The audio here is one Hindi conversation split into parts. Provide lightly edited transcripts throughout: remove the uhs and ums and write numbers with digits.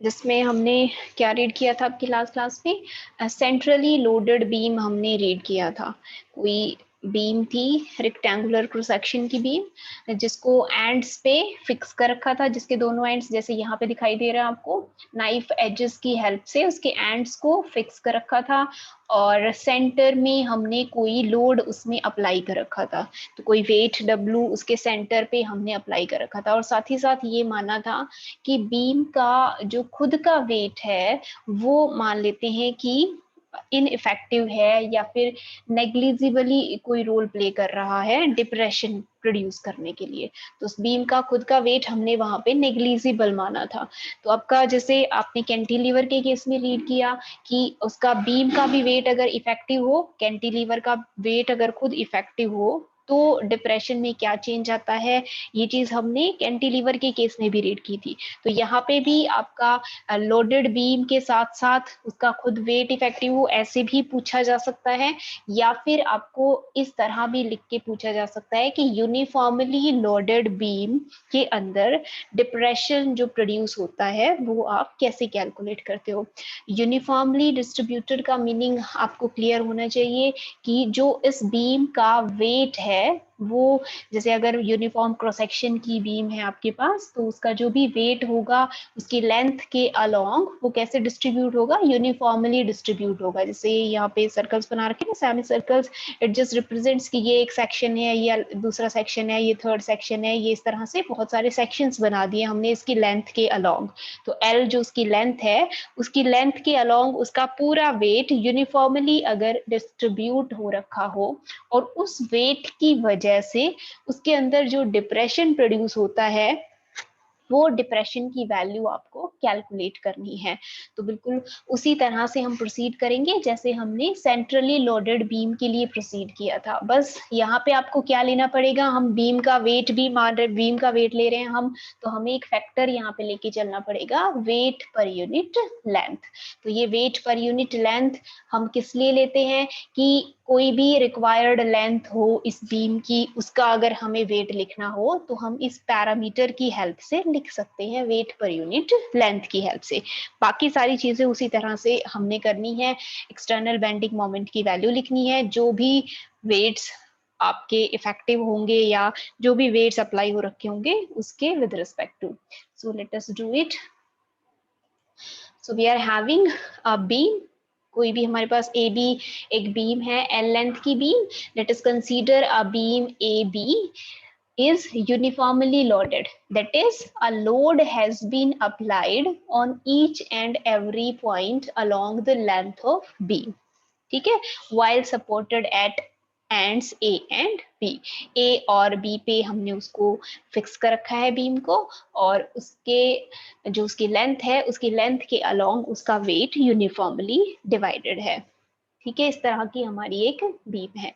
जिसमें हमने क्या रीड किया था आपकी लास्ट क्लास में, सेंट्रली लोडेड बीम हमने रीड किया था। कोई बीम थी रेक्टेंगुलर क्रॉस सेक्शन की बीम, जिसको एंड्स पे फिक्स कर रखा था, जिसके दोनों एंड्स जैसे यहाँ पे दिखाई दे रहा है आपको, नाइफ एजेस की हेल्प से उसके एंड्स को फिक्स कर रखा था, और सेंटर में हमने कोई लोड उसमें अप्लाई कर रखा था। तो कोई वेट डब्लू उसके सेंटर पे हमने अप्लाई कर रखा था, और साथ ही साथ ये माना था कि बीम का जो खुद का वेट है वो मान लेते हैं कि इनइफेक्टिव है या फिर नेग्लिजिबली कोई रोल प्ले कर रहा है डिप्रेशन प्रोड्यूस करने के लिए। तो उस बीम का खुद का वेट हमने वहां पे नेग्लिजिबल माना था। तो आपका जैसे आपने कैंटिलीवर के केस में रीड किया कि उसका बीम का भी वेट अगर इफेक्टिव हो, कैंटिलीवर का वेट अगर खुद इफेक्टिव हो, तो डिप्रेशन में क्या चेंज आता है, ये चीज हमने कैंटिलीवर के केस में भी रीड की थी। तो यहाँ पे भी आपका लोडेड बीम के साथ साथ उसका खुद वेट इफेक्टिव हो ऐसे भी पूछा जा सकता है, या फिर आपको इस तरह भी लिख के पूछा जा सकता है कि यूनिफॉर्मली लोडेड बीम के अंदर डिप्रेशन जो प्रोड्यूस होता है वो आप कैसे कैलकुलेट करते हो। यूनिफॉर्मली डिस्ट्रीब्यूटेड का मीनिंग आपको क्लियर होना चाहिए कि जो इस बीम का वेट है वो, जैसे अगर यूनिफॉर्म क्रॉस सेक्शन की बीम है आपके पास, तो उसका जो भी वेट होगा उसकी लेंथ के अलोंग वो कैसे डिस्ट्रीब्यूट होगा, यूनिफॉर्मली डिस्ट्रीब्यूट होगा। जैसे यहाँ पे सर्कल्स बना रखे ना, semi circles, it just represents कि ये एक सेक्शन है, ये दूसरा सेक्शन है, ये थर्ड सेक्शन है, ये इस तरह से बहुत सारे सेक्शंस बना दिए हमने इसकी लेंथ के अलोंग। तो एल जो उसकी लेंथ है, उसकी लेंथ के अलोंग उसका पूरा वेट यूनिफॉर्मली अगर डिस्ट्रीब्यूट हो रखा हो, और उस वेट की वजह से उसके अंदर जो डिप्रेशन प्रोड्यूस होता है वो डिप्रेशन की वैल्यू आपको कैलकुलेट करनी है। तो बिल्कुल उसी तरह से हम प्रोसीड करेंगे जैसे हमने सेंट्रली लोडेड बीम के लिए प्रोसीड किया था। बस यहाँ पे आपको क्या लेना पड़ेगा, हम बीम का वेट भी मान रहे, बीम का वेट ले रहे हैं हम, तो हमें एक फैक्टर यहाँ पे लेके चलना पड़ेगा, वेट पर यूनिट लेंथ। तो ये वेट पर यूनिट लेंथ हम किस लिए लेते हैं कि कोई भी रिक्वायर्ड लेंथ हो इस बीम की, उसका अगर हमें वेट लिखना हो तो हम इस पैरामीटर की हेल्प से लिख सकते हैं, वेट पर यूनिट लेंथ की हेल्प से। बाकी सारी चीजें उसी तरह से हमने करनी है, एक्सटर्नल बेंडिंग मोमेंट की वैल्यू लिखनी है, जो भी वेट्स आपके इफेक्टिव होंगे या जो भी वेट्स अप्लाई हो रखे होंगे उसके with respect to. So let us do it. So we are having a beam, कोई भी हमारे पास ए बी एक बीम है, एल लेंथ की beam. Let us consider a beam A B is uniformly loaded, that is a load has been applied on each and every point along the length of beam, ठीक है, while supported at ends A and B। A और B पे हमने उसको फिक्स कर रखा है बीम को, और उसके जो उसकी लेंथ है उसकी लेंथ के अलोंग उसका वेट यूनिफॉर्मली डिवाइडेड है। ठीक है, इस तरह की हमारी एक बीम है।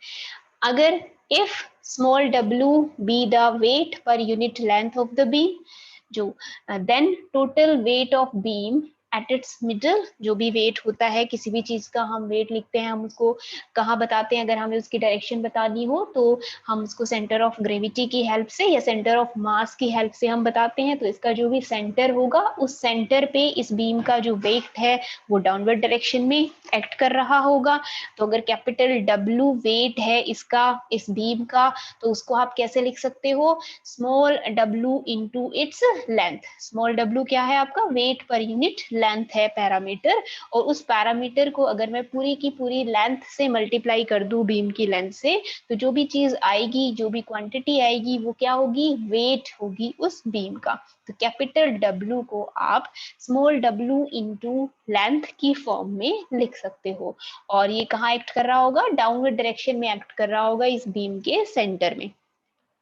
अगर if small w be the weight per unit length of the beam, जो then total weight of beam at its middle, जो भी वेट होता है किसी भी चीज का हम वेट लिखते हैं, हम उसको कहाँ बताते हैं, अगर हमें उसकी डायरेक्शन बतानी हो तो हम उसको सेंटर ऑफ ग्रेविटी की हेल्प से या सेंटर ऑफ मास की हेल्प से हम बताते हैं। तो इसका जो भी सेंटर होगा उस सेंटर पे इस बीम का जो वेट है वो डाउनवर्ड डायरेक्शन में एक्ट कर रहा होगा। तो अगर कैपिटल डब्ल्यू वेट है इसका, इस बीम का, तो उसको आप कैसे लिख सकते हो, स्मॉल डब्ल्यू into its length. Small W क्या है आपका, वेट पर यूनिट लेंथ है पैरामीटर, और उस पैरामीटर को अगर मैं पूरी की पूरी लेंथ से मल्टीप्लाई कर दूं बीम की लेंथ से, तो जो भी चीज आएगी, जो भी क्वांटिटी आएगी वो क्या होगी, वेट होगी उस बीम का। तो कैपिटल डब्ल्यू को आप स्मॉल डब्ल्यू इंटू लेंथ की फॉर्म में लिख सकते हो, और ये कहाँ एक्ट कर रहा होगा, डाउनवर्ड डायरेक्शन में एक्ट कर रहा होगा इस बीम के सेंटर में।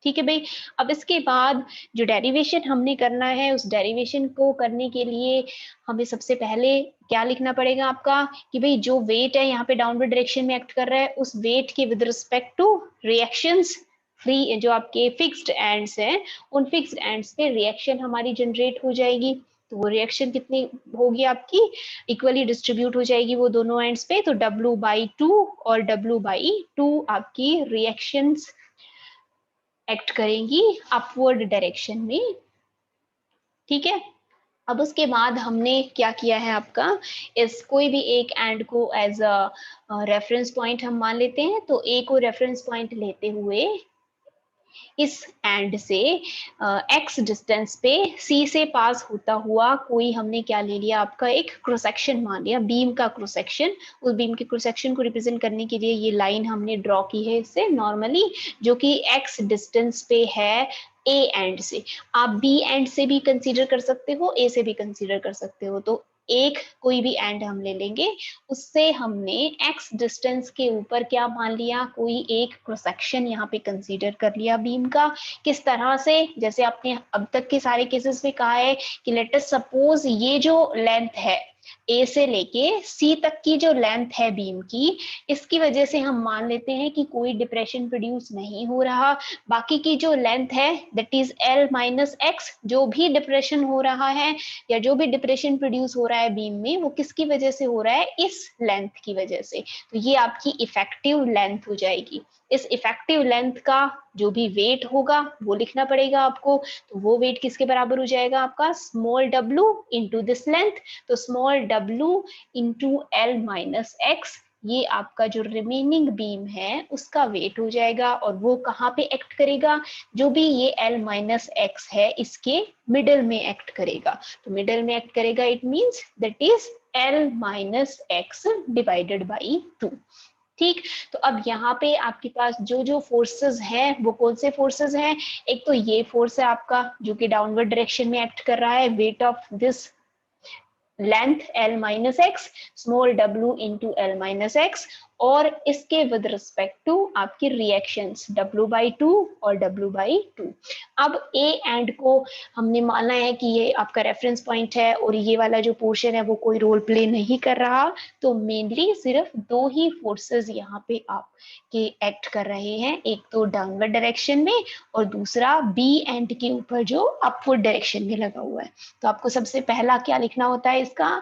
ठीक है भाई। अब इसके बाद जो डेरिवेशन हमने करना है, उस डेरिवेशन को करने के लिए हमें सबसे पहले क्या लिखना पड़ेगा आपका, कि भाई जो वेट है यहाँ पे डाउनवर्ड डायरेक्शन में एक्ट कर रहा है, उस वेट के with respect two reactions free, जो आपके फिक्स्ड एंड्स हैं, उन फिक्स्ड एंड्स पे रिएक्शन हमारी जनरेट हो जाएगी। तो वो रिएक्शन कितनी होगी आपकी, इक्वली डिस्ट्रीब्यूट हो जाएगी वो दोनों एंड्स पे। तो W/2 और W/2 आपकी रिएक्शंस एक्ट करेंगी अपवर्ड डायरेक्शन में। ठीक है, अब उसके बाद हमने क्या किया है आपका, इस कोई भी एक एंड को एज अ रेफरेंस पॉइंट हम मान लेते हैं, तो ए को रेफरेंस पॉइंट लेते हुए इस एंड से एक्स डिस्टेंस पे सी से पास होता हुआ कोई हमने क्या ले लिया, आपका एक क्रॉस सेक्शन मान लिया, बीम का क्रॉस सेक्शन। उस बीम के क्रॉस सेक्शन को रिप्रेजेंट करने के लिए ये लाइन हमने ड्रॉ की है इससे नॉर्मली, जो कि एक्स डिस्टेंस पे है ए एंड से। आप बी एंड से भी कंसीडर कर सकते हो, ए से भी कंसीडर कर सकते हो। तो एक कोई भी एंड हम ले लेंगे, उससे हमने एक्स डिस्टेंस के ऊपर क्या मान लिया, कोई एक क्रॉस सेक्शन यहाँ पे कंसीडर कर लिया बीम का। किस तरह से, जैसे आपने अब तक के सारे केसेस में कहा है कि लेट अस सपोज ये जो लेंथ है ए से लेके सी तक की जो लेंथ है बीम की, इसकी वजह से हम मान लेते हैं कि कोई डिप्रेशन प्रोड्यूस नहीं हो रहा। बाकी की जो लेंथ है that is L minus x, जो भी डिप्रेशन हो रहा है या जो भी डिप्रेशन प्रोड्यूस हो रहा है बीम में, वो किसकी वजह से हो रहा है, इस लेंथ की वजह से। तो ये आपकी इफेक्टिव लेंथ हो जाएगी। इस इफेक्टिव लेंथ का जो भी वेट होगा वो लिखना पड़ेगा आपको। तो वो वेट किसके बराबर हो जाएगा आपका, स्मॉल डब्ल्यू इंटू दिस लेंथ। तो स्मॉल डब्ल्यू इंटू एल माइनस एक्स, ये आपका जो रिमेनिंग बीम है उसका वेट हो जाएगा। और वो कहाँ पे एक्ट करेगा, जो भी ये एल माइनस एक्स है इसके मिडल में एक्ट करेगा। तो मिडल में एक्ट करेगा, it means that is L minus x divided by 2। ठीक, तो अब यहाँ पे आपके पास जो जो फोर्सेस हैं वो कौन से फोर्सेस हैं, एक तो ये फोर्स है आपका जो कि डाउनवर्ड डायरेक्शन में एक्ट कर रहा है, weight of this length L minus x, small w into l minus x, और इसके विद रिस्पेक्ट टू आपकी रिएक्शंस W बाई 2 और W बाई 2। अब A एंड को हमने माना है कि ये आपका रेफरेंस पॉइंट है और ये वाला जो पोर्शन है वो कोई रोल प्ले नहीं कर रहा। तो मेनली सिर्फ दो ही फोर्सेस यहाँ पे आपके एक्ट कर रहे हैं, एक तो डाउनवर्ड डायरेक्शन में और दूसरा B एंड के ऊपर जो अपवर्ड डायरेक्शन में लगा हुआ है। तो आपको सबसे पहला क्या लिखना होता है, इसका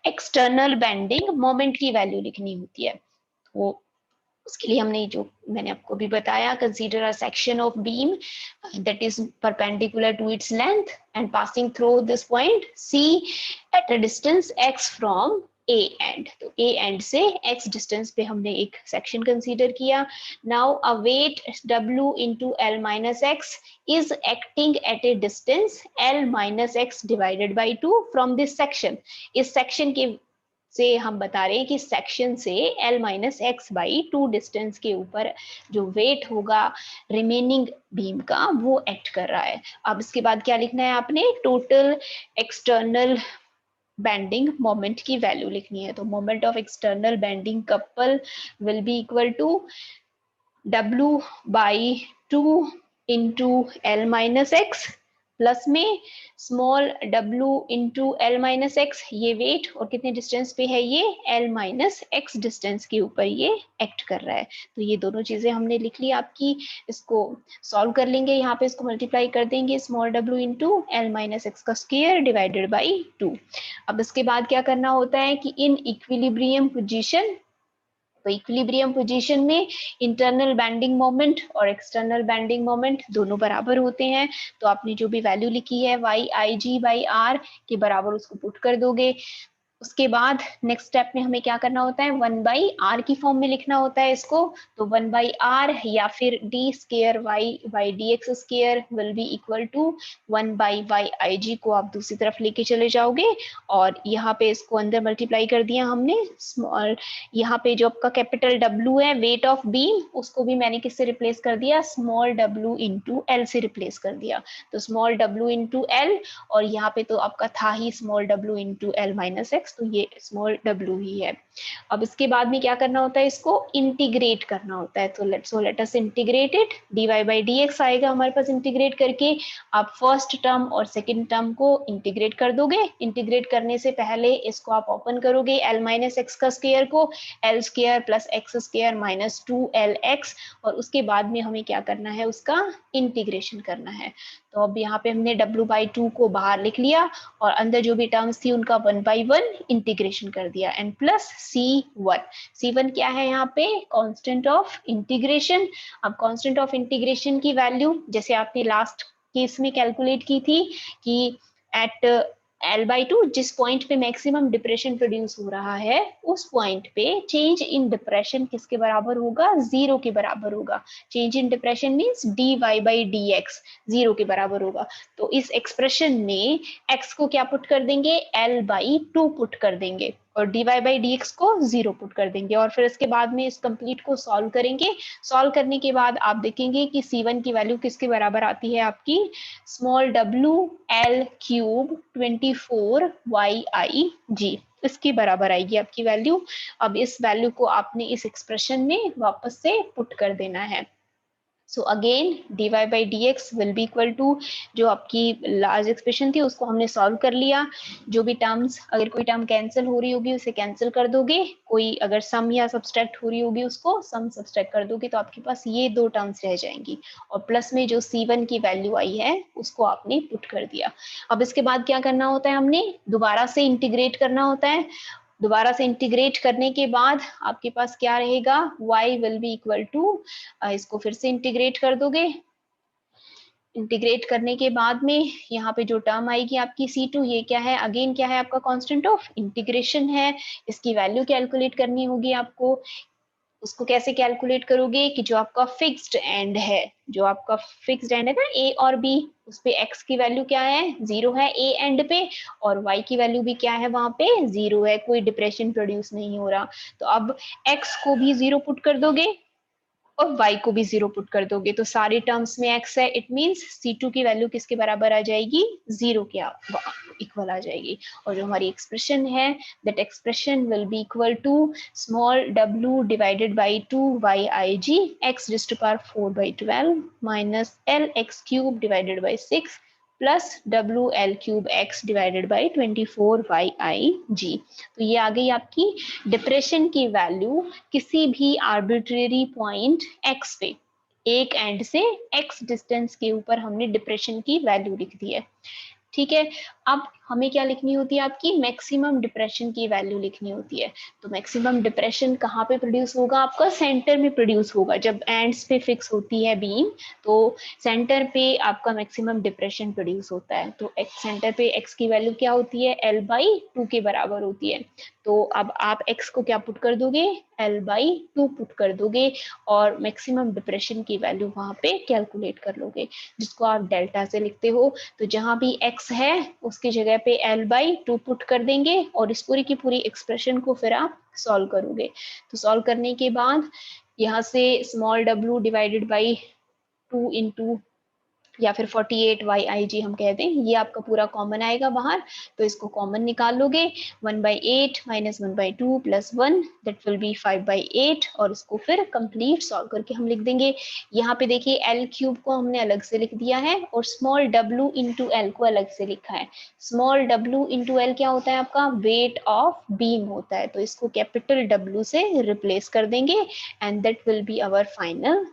एक्सटर्नल बेंडिंग मोमेंट की वैल्यू लिखनी होती है। वो उसके लिए हमने जो मैंने आपको भी बताया, consider a section of beam that is perpendicular to its length and passing through this point C at a distance x from A end. तो ए एंड से x डिस्टेंस पे हमने एक सेक्शन कंसीडर किया। Now a weight w into l minus x is acting at a distance l minus x divided by 2 from this section। इस सेक्शन के से हम बता रहे हैं कि सेक्शन से L minus x by 2 distance के ऊपर जो वेट होगा रिमेनिंग बीम का वो एक्ट कर रहा है। अब इसके बाद क्या लिखना है आपने, टोटल एक्सटर्नल बेंडिंग मोमेंट की वैल्यू लिखनी है। तो moment of external bending couple will be equal to W by 2 into l minus x plus में small w into l minus x, ये वेट और कितने डिस्टेंस पे है, ये एल माइनस एक्स डिस्टेंस के ऊपर ये एक्ट कर रहा है। तो ये दोनों चीजें हमने लिख ली आपकी। इसको सॉल्व कर लेंगे, यहाँ पे इसको मल्टीप्लाई कर देंगे, small w into l minus x का स्क्वायर डिवाइडेड बाई 2। अब इसके बाद क्या करना होता है कि इन इक्विलिब्रियम पोजीशन, तो इक्विलिब्रियम पोजीशन में इंटरनल बेंडिंग मोमेंट और एक्सटर्नल बेंडिंग मोमेंट दोनों बराबर होते हैं। तो आपने जो भी वैल्यू लिखी है y I G by R के बराबर उसको पुट कर दोगे। उसके बाद नेक्स्ट स्टेप में हमें क्या करना होता है, 1 बाई आर की फॉर्म में लिखना होता है इसको। तो 1 बाई आर या फिर d square y by d x square will be equal to 1 by y I g को आप दूसरी तरफ लेके चले जाओगे और यहाँ पे इसको अंदर मल्टीप्लाई कर दिया हमने। स्मॉल यहाँ पे जो आपका कैपिटल डब्ल्यू है वेट ऑफ बीम, उसको भी मैंने किससे रिप्लेस कर दिया, स्मॉल डब्ल्यू इंटू एल से रिप्लेस कर दिया। तो स्मॉल डब्ल्यू इंटू एल, और यहाँ पे तो आपका था ही स्मॉल डब्ल्यू इंटू एल माइनस एक्स, तो ये स्मॉल w ही है। अब इसके बाद में क्या करना होता है, इसको इंटीग्रेट करना होता है। तो let us integrate it, dy by dx आएगा हमारे पास इंटीग्रेट करके। आप फर्स्ट टर्म और सेकंड टर्म को इंटीग्रेट कर दोगे। इंटीग्रेट करने से पहले इसको आप ओपन करोगे, l माइनस एक्स का स्क्वायर को L square plus x square minus 2lx, और उसके बाद में हमें क्या करना है, उसका इंटीग्रेशन करना है। तो अब यहाँ पे हमने w बाई 2 को बाहर लिख लिया और अंदर जो भी टर्म्स थी उनका 1 बाई 1 इंटीग्रेशन कर दिया, एंड प्लस C1 क्या है यहाँ पे, कांस्टेंट ऑफ इंटीग्रेशन। अब कांस्टेंट ऑफ इंटीग्रेशन की वैल्यू जैसे आपने लास्ट केस में कैलकुलेट की थी कि एट L/2 जिस पॉइंट पे मैक्सिमम डिप्रेशन प्रोड्यूस हो रहा है उस पॉइंट पे चेंज इन डिप्रेशन किसके बराबर होगा, 0 के बराबर होगा। Change in depression means dy/dx 0 के बराबर होगा। तो इस एक्सप्रेशन में x को क्या पुट कर देंगे, L/2 पुट कर देंगे और dy/dx को 0 पुट कर देंगे और फिर इसके बाद में इस कंप्लीट को सॉल्व करेंगे। सॉल्व करने के बाद आप देखेंगे कि C1 की वैल्यू किसके बराबर आती है आपकी, small w L cube 24yig, इसके बराबर आएगी आपकी वैल्यू। अब इस वैल्यू को आपने इस एक्सप्रेशन में वापस से पुट कर देना है। So again dy/dx will be equal to, जो आपकी लार्ज एक्सप्रेशन थी उसको हमने सॉल्व कर लिया। जो भी टर्म्स, अगर कोई टर्म कैंसिल हो रही होगी उसे कैंसिल कर दोगे, कोई अगर सम या सब्सट्रैक्ट हो रही होगी उसको सम सब्सट्रैक्ट कर दोगे, तो आपके पास ये दो टर्म्स रह जाएंगी और प्लस में जो C1 की वैल्यू आई है उसको आपने पुट कर दिया। अब इसके बाद क्या करना होता है, हमने दोबारा से इंटीग्रेट करना होता है। दोबारा से इंटीग्रेट करने के बाद आपके पास क्या रहेगा, y will be equal to, इसको फिर से इंटीग्रेट कर दोगे। इंटीग्रेट करने के बाद में यहाँ पे जो टर्म आएगी आपकी C2, ये क्या है, अगेन क्या है आपका कांस्टेंट ऑफ इंटीग्रेशन है। इसकी वैल्यू कैलकुलेट करनी होगी आपको। उसको कैसे कैलकुलेट करोगे कि जो आपका फिक्स्ड एंड है, जो आपका फिक्स्ड एंड है ना a और b, उस पे x की वैल्यू क्या है, 0 है a एंड पे, और y की वैल्यू भी क्या है वहां पे 0 है, कोई डिप्रेशन प्रोड्यूस नहीं हो रहा। तो अब x को भी 0 पुट कर दोगे और y को भी 0 पुट कर दोगे, तो सारे टर्म्स में x है, इट मींस C2 की वैल्यू किसके बराबर आ जाएगी, 0 के इक्वल आ जाएगी। और जो हमारी एक्सप्रेशन है, that expression will be equal to small w divided by 2yig x raised to power 4/12 minus lx cube divided by 6 plus WL cube x divided by 24yig। तो ये आ गई आपकी डिप्रेशन की वैल्यू किसी भी आर्बिट्रेरी पॉइंट x पे, एक एंड से x डिस्टेंस के ऊपर हमने डिप्रेशन की वैल्यू लिख दी है। ठीक है, अब हमें क्या लिखनी होती है, आपकी मैक्सिमम डिप्रेशन की वैल्यू लिखनी होती है। तो मैक्सिमम डिप्रेशन कहाँ पे प्रोड्यूस होगा, आपका सेंटर में प्रोड्यूस होगा। जब एंड्स पे फिक्स होती है बीम, तो सेंटर पे आपका मैक्सिमम डिप्रेशन प्रोड्यूस होता है। तो एक्स सेंटर पे एक्स की वैल्यू क्या होती है, L/2 के बराबर होती है। तो अब आप एक्स को क्या पुट कर दोगे, L/2 पुट कर दोगे और मैक्सिमम डिप्रेशन की वैल्यू वहां पे कैलकुलेट कर लोगे, जिसको आप डेल्टा से लिखते हो। तो जहां भी x है उसकी जगह पे L/2 पुट कर देंगे और इस पूरी की पूरी एक्सप्रेशन को फिर आप सॉल्व करोगे। तो सॉल्व करने के बाद यहाँ से small w divided by 2 into या फिर 48yig हम कह दें, ये आपका पूरा कॉमन आएगा बाहर, तो इसको कॉमन निकाल लोगे। 1/8 minus 1/2 plus 1, that will B 5/8 और इसको फिर कंप्लीट सॉल्व करके हम लिख देंगे। यहाँ पे देखिए L क्यूब को हमने अलग से लिख दिया है और स्मॉल w इंटू एल को अलग से लिखा है। स्मॉल w इंटू एल क्या होता है आपका, वेट ऑफ बीम होता है, तो इसको कैपिटल W से रिप्लेस कर देंगे and that will be our final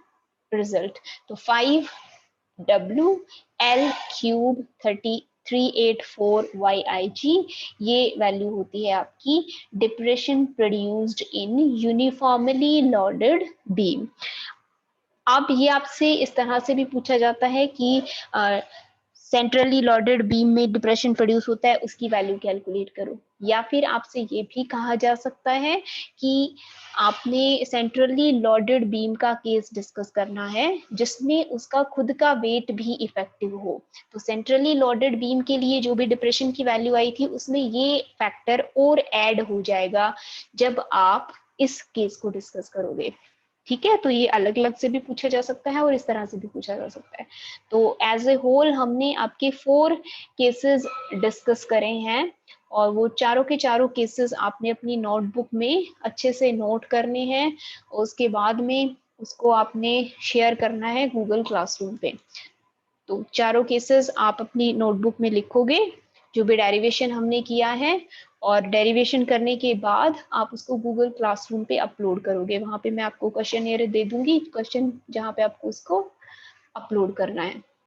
result. तो 5WL क्यूब 384yig, ये वैल्यू होती है आपकी depression produced in uniformly loaded beam. अब ये आपसे इस तरह से भी पूछा जाता है कि सेंट्रली लोडेड बीम में डिप्रेशन प्रोड्यूस होता है, उसकी वैल्यू कैलकुलेट करो। या फिर आपसे ये भी कहा जा सकता है कि आपने सेंट्रली लोडेड बीम का केस डिस्कस करना है जिसमें उसका खुद का वेट भी इफेक्टिव हो। तो सेंट्रली लोडेड बीम के लिए जो भी डिप्रेशन की वैल्यू आई थी उसमें ये फैक्टर और ऐड हो जाएगा जब आप इस केस को डिस्कस करोगे। ठीक है, तो ये अलग अलग से भी पूछा जा सकता है और इस तरह से भी पूछा जा सकता है। तो एज ए होल हमने आपके 4 केसेस डिस्कस करे हैं और वो चारों के चारों केसेस आपने अपनी नोटबुक में अच्छे से नोट करने हैं और उसके बाद में उसको आपने शेयर करना है गूगल क्लासरूम पे। तो चारों केसेस आप अपनी नोटबुक में लिखोगे, जो भी डेरिवेशन हमने किया है, और डेरिवेशन करने के बाद आप उसको गूगल क्लासरूम पे अपलोड करोगे। वहां पे मैं आपको क्वेश्चन दे दूंगी, क्वेश्चन जहाँ पे आपको उसको अपलोड करना है।